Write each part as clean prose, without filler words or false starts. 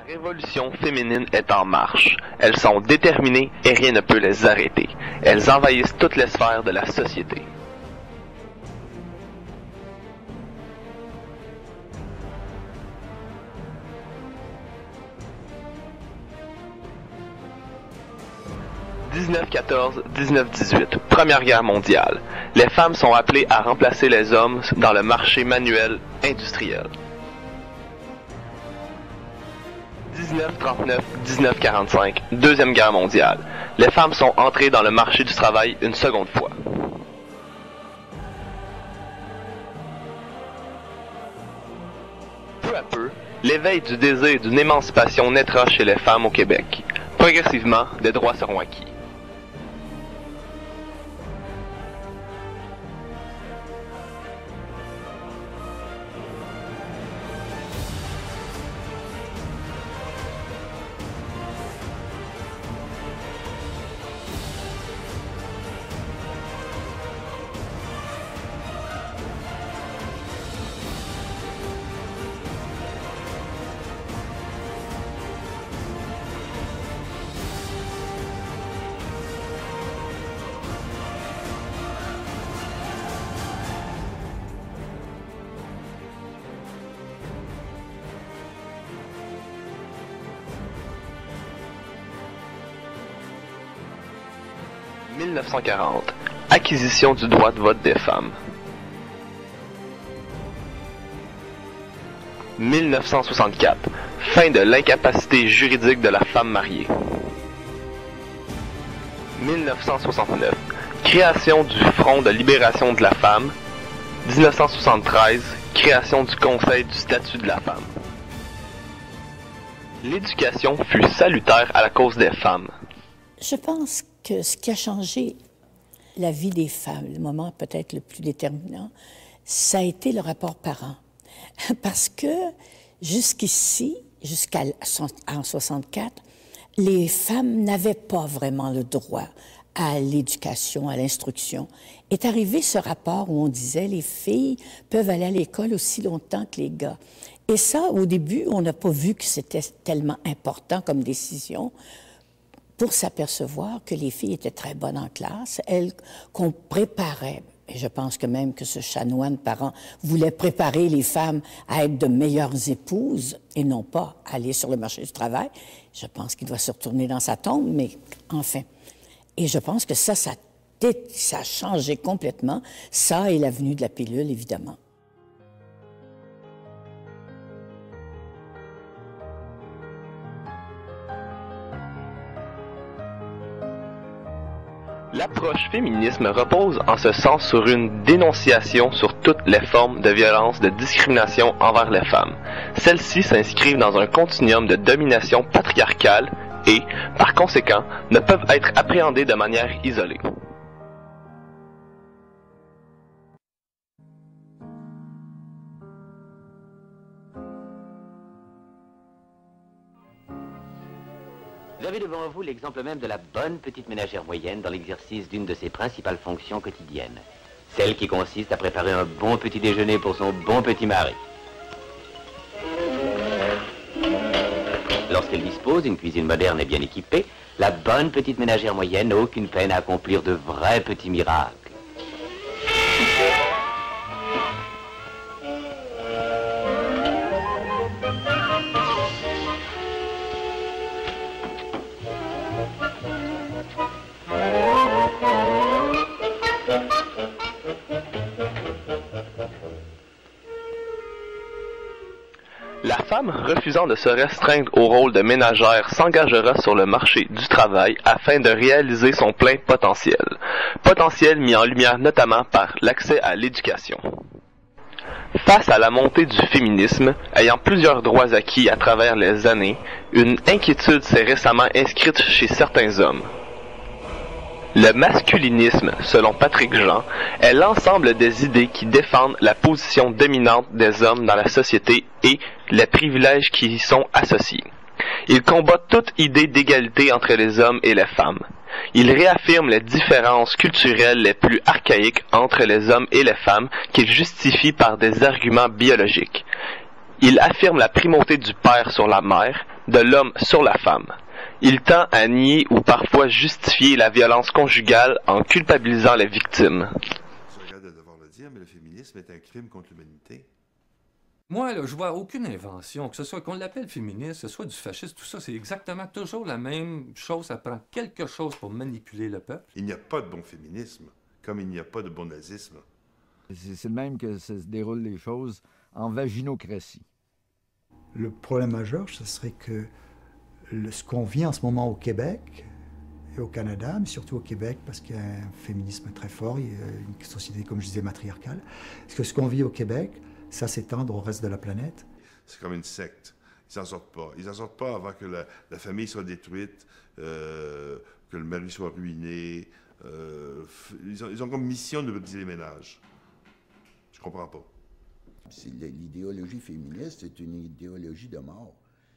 révolution féminine est en marche. Elles sont déterminées et rien ne peut les arrêter. Elles envahissent toutes les sphères de la société. « 1914-1918, Première Guerre mondiale. Les femmes sont appelées à remplacer les hommes dans le marché manuel industriel. 1939-1945, Deuxième Guerre mondiale. Les femmes sont entrées dans le marché du travail une seconde fois. Peu à peu, l'éveil du désir d'une émancipation naîtra chez les femmes au Québec. Progressivement, des droits seront acquis. « 1940. Acquisition du droit de vote des femmes. 1964. Fin de l'incapacité juridique de la femme mariée. 1969. Création du Front de libération de la femme. 1973. Création du Conseil du statut de la femme. L'éducation fut salutaire à la cause des femmes. Je pense que ce qui a changé la vie des femmes, le moment peut-être le plus déterminant, ça a été le rapport parent. Parce que jusqu'ici, jusqu'en 64, les femmes n'avaient pas vraiment le droit à l'éducation, à l'instruction. Est arrivé ce rapport où on disait les filles peuvent aller à l'école aussi longtemps que les gars. Et ça, au début, on n'a pas vu que c'était tellement important comme décision, pour s'apercevoir que les filles étaient très bonnes en classe, elles qu'on préparait, et je pense que même que ce chanoine parent voulait préparer les femmes à être de meilleures épouses et non pas aller sur le marché du travail. Je pense qu'il doit se retourner dans sa tombe, mais enfin. Et je pense que ça a changé complètement. Ça et la venue de la pilule, évidemment. L'approche féminisme repose en ce sens sur une dénonciation sur toutes les formes de violence, de discrimination envers les femmes. Celles-ci s'inscrivent dans un continuum de domination patriarcale et, par conséquent, ne peuvent être appréhendées de manière isolée. Vous avez devant vous l'exemple même de la bonne petite ménagère moyenne dans l'exercice d'une de ses principales fonctions quotidiennes. Celle qui consiste à préparer un bon petit déjeuner pour son bon petit mari. Lorsqu'elle dispose d'une cuisine moderne et bien équipée, la bonne petite ménagère moyenne n'a aucune peine à accomplir de vrais petits miracles. La femme refusant de se restreindre au rôle de ménagère s'engagera sur le marché du travail afin de réaliser son plein potentiel. Potentiel mis en lumière notamment par l'accès à l'éducation. Face à la montée du féminisme, ayant plusieurs droits acquis à travers les années, une inquiétude s'est récemment inscrite chez certains hommes. Le masculinisme, selon Patrick Jean, est l'ensemble des idées qui défendent la position dominante des hommes dans la société et les privilèges qui y sont associés. Il combat toute idée d'égalité entre les hommes et les femmes. Il réaffirme les différences culturelles les plus archaïques entre les hommes et les femmes qu'il justifie par des arguments biologiques. Il affirme la primauté du père sur la mère, de l'homme sur la femme. Il tend à nier ou parfois justifier la violence conjugale en culpabilisant les victimes. Je regarde de devoir le dire, mais le féminisme est un crime contre l'humanité. Moi, là, je vois aucune invention, que ce soit qu'on l'appelle féministe, que ce soit du fascisme, tout ça, c'est exactement toujours la même chose. Ça prend quelque chose pour manipuler le peuple. Il n'y a pas de bon féminisme, comme il n'y a pas de bon nazisme. C'est de même que se déroulent les choses en vaginocratie. Le problème majeur, ce serait que ce qu'on vit en ce moment au Québec et au Canada, mais surtout au Québec, parce qu'il y a un féminisme très fort, il y a une société, comme je disais, matriarcale, est-ce que ce qu'on vit au Québec, ça s'étendre au reste de la planète? C'est comme une secte. Ils n'en sortent pas. Ils n'en sortent pas avant que la famille soit détruite, que le mari soit ruiné. Ils ont comme mission de briser les ménages. Je comprends pas. L'idéologie féministe, c'est une idéologie de mort.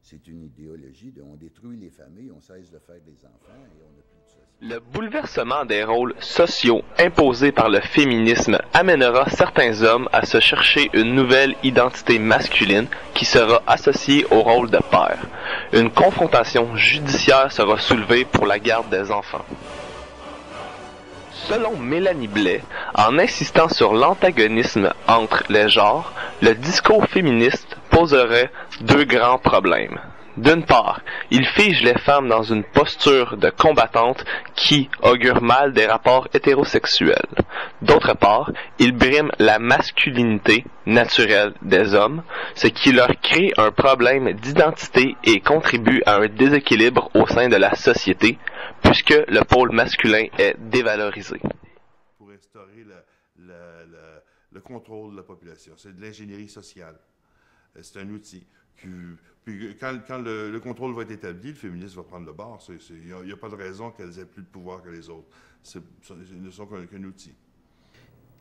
C'est une idéologie de on détruit les familles, on cesse de faire des enfants et on n'a plus de société. Le bouleversement des rôles sociaux imposés par le féminisme amènera certains hommes à se chercher une nouvelle identité masculine qui sera associée au rôle de père. Une confrontation judiciaire sera soulevée pour la garde des enfants. Selon Mélanie Blais, en insistant sur l'antagonisme entre les genres, le discours féministe poserait deux grands problèmes. D'une part, il fige les femmes dans une posture de combattante qui augure mal des rapports hétérosexuels. D'autre part, il brime la masculinité naturelle des hommes, ce qui leur crée un problème d'identité et contribue à un déséquilibre au sein de la société, puisque le pôle masculin est dévalorisé. Pour instaurer le contrôle de la population, c'est de l'ingénierie sociale. C'est un outil. Puis quand le contrôle va être établi, le féminisme va prendre le bord. Il n'y a pas de raison qu'elles aient plus de pouvoir que les autres. Ils ne sont qu'un outil.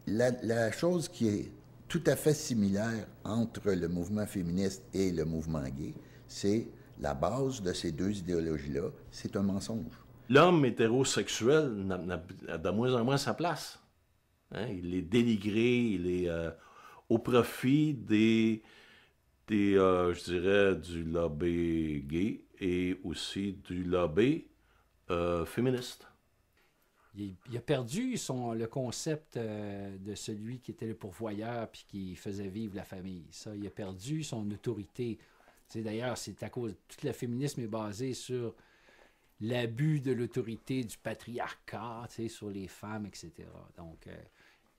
La chose qui est tout à fait similaire entre le mouvement féministe et le mouvement gay, c'est la base de ces deux idéologies-là, c'est un mensonge. L'homme hétérosexuel a de moins en moins sa place. Hein? Il est dénigré, il est au profit je dirais, du lobby gay et aussi du lobby féministe. Il a perdu le concept de celui qui était le pourvoyeur puis qui faisait vivre la famille. Ça, il a perdu son autorité. D'ailleurs, c'est à cause... Tout le féminisme est basé sur l'abus de l'autorité du patriarcat, sur les femmes, etc. Donc...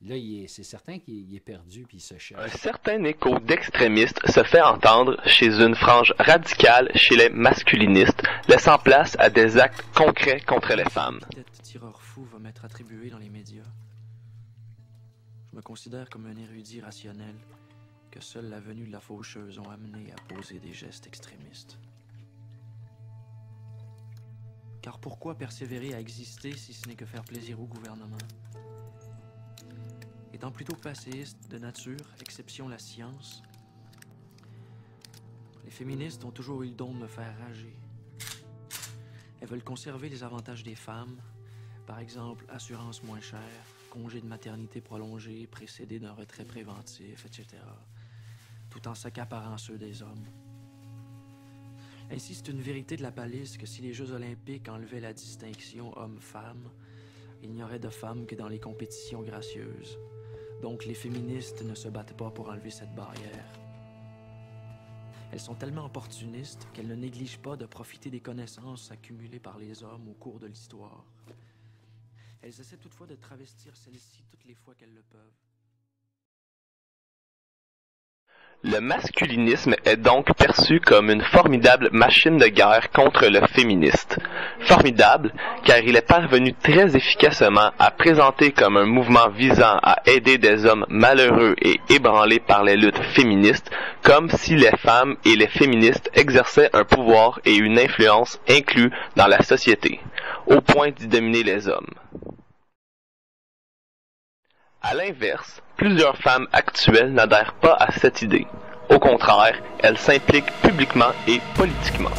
là, c'est certain qu'il est perdu puis il se cherche. Un certain écho d'extrémistes se fait entendre chez une frange radicale chez les masculinistes, laissant place à des actes concrets contre les femmes. Peut-être tireur fou va m'être attribué dans les médias. Je me considère comme un érudit rationnel que seule la venue de la faucheuse ont amené à poser des gestes extrémistes. Car pourquoi persévérer à exister si ce n'est que faire plaisir au gouvernement? Étant plutôt passéiste de nature, exception la science, les féministes ont toujours eu le don de me faire rager. Elles veulent conserver les avantages des femmes, par exemple assurance moins chère, congé de maternité prolongé, précédé d'un retrait préventif, etc., tout en s'accaparant ceux des hommes. Ainsi, c'est une vérité de la palisse que si les Jeux olympiques enlevaient la distinction homme-femme, il n'y aurait de femmes que dans les compétitions gracieuses. Donc les féministes ne se battent pas pour enlever cette barrière. Elles sont tellement opportunistes qu'elles ne négligent pas de profiter des connaissances accumulées par les hommes au cours de l'histoire. Elles essaient toutefois de travestir celles-ci toutes les fois qu'elles le peuvent. Le masculinisme est donc perçu comme une formidable machine de guerre contre le féministe. Formidable, car il est parvenu très efficacement à présenter comme un mouvement visant à aider des hommes malheureux et ébranlés par les luttes féministes, comme si les femmes et les féministes exerçaient un pouvoir et une influence inclus dans la société, au point d'y dominer les hommes. À l'inverse, plusieurs femmes actuelles n'adhèrent pas à cette idée. Au contraire, elles s'impliquent publiquement et politiquement.